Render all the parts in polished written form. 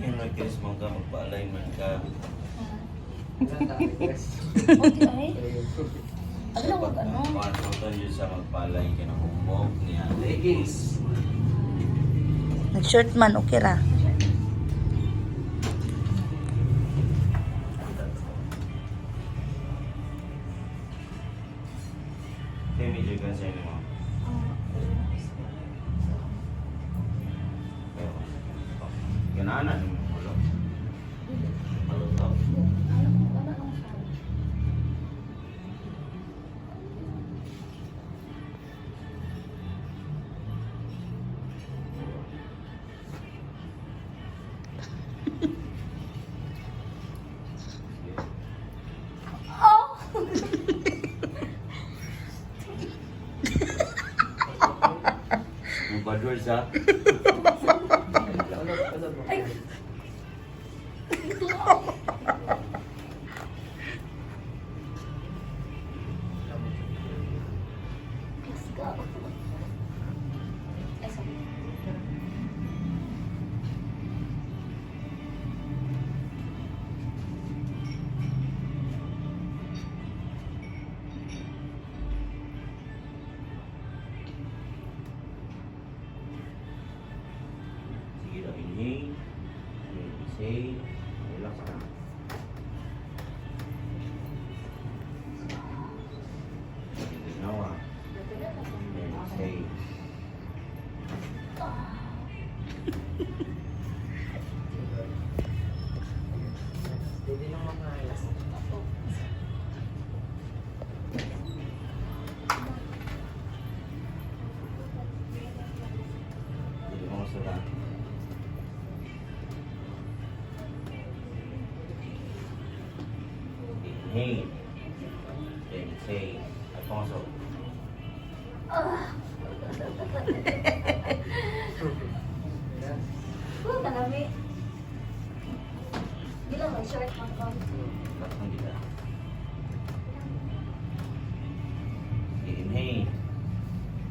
yung nag-kiss mo ka, magpa-alignment ka. Okay, ay. Ano wag ano? Pagkakuntan yun sa magpa-align ka ng humog niya. Leggings. Nag-short man, okay ra. Kaya medyo ka sa inyo mo. Ganaanan yung ulo. Malutaw. Yung bad words ha? Let's go. Ay, sorry. Sige lang, inhale. Exhale. Relax ka. Ginawa. Exhale. Pwede nang mga Hindi mo masarap. Inhale. Exhale. Alfonso. Kanami. Bilang mag-short man ko. Relax lang kita. Inhale.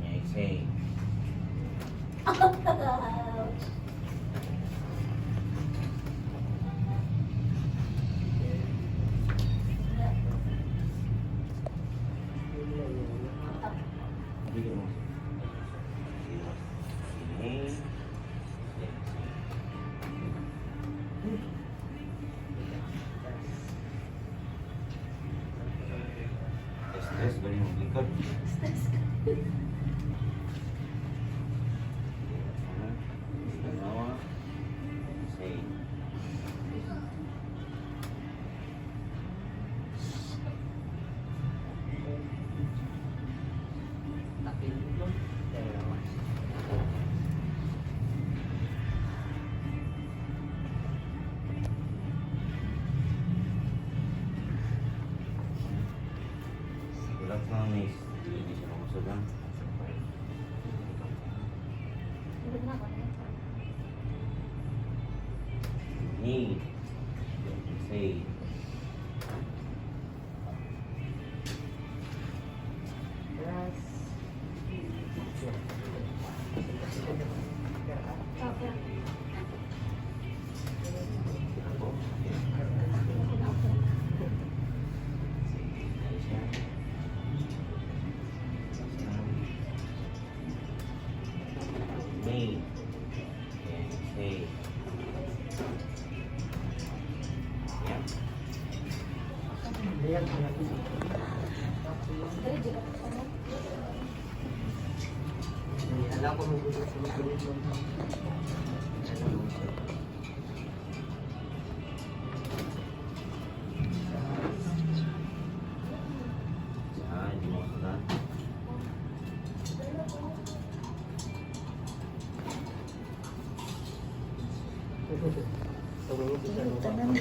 Exhale. Hindi mo. Inhale. Stress ba yung likod? Ginawa. Exhale. Relax lang, miss. Hindi siya mamasag. Inhale. Exhale. Inhale. Exhale. Yeah. alam ko magulit mo. Ah, hindi mo masarap. Tanan.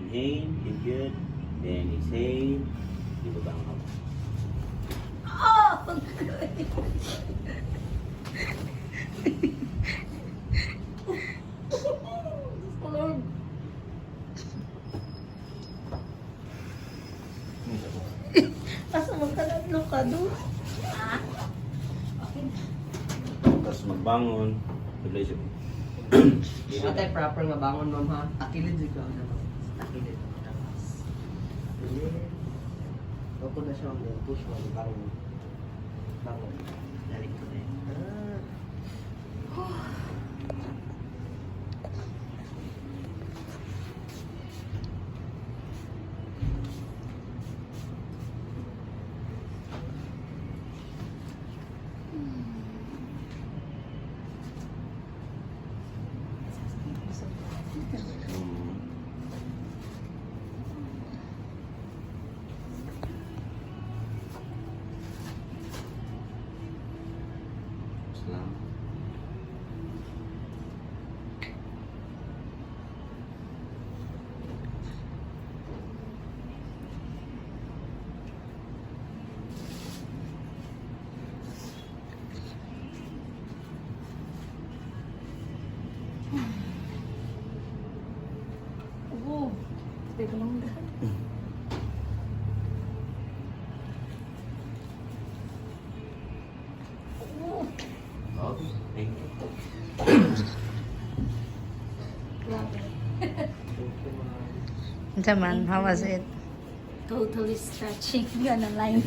Inhale, deep good. Then exhale. Ibaba ang kamay. Oh! Lord. Asa mo ka naglo ka doon? Ah? Okay. Tapos magbangon. Tuloy siya. Ito tayo proper nga bangon, ma'am, ha? Akilid ikaw naman. Akilid. Opo na siya, ma'am. Push mo, bangon. Bangon. Dalik ko na yun. Lang. Oo. Teka lang na. Oo. Okay. Thank you. Grabe. Thank you, ma'am. Jaman, how was it? Totally stretching. Gonna line.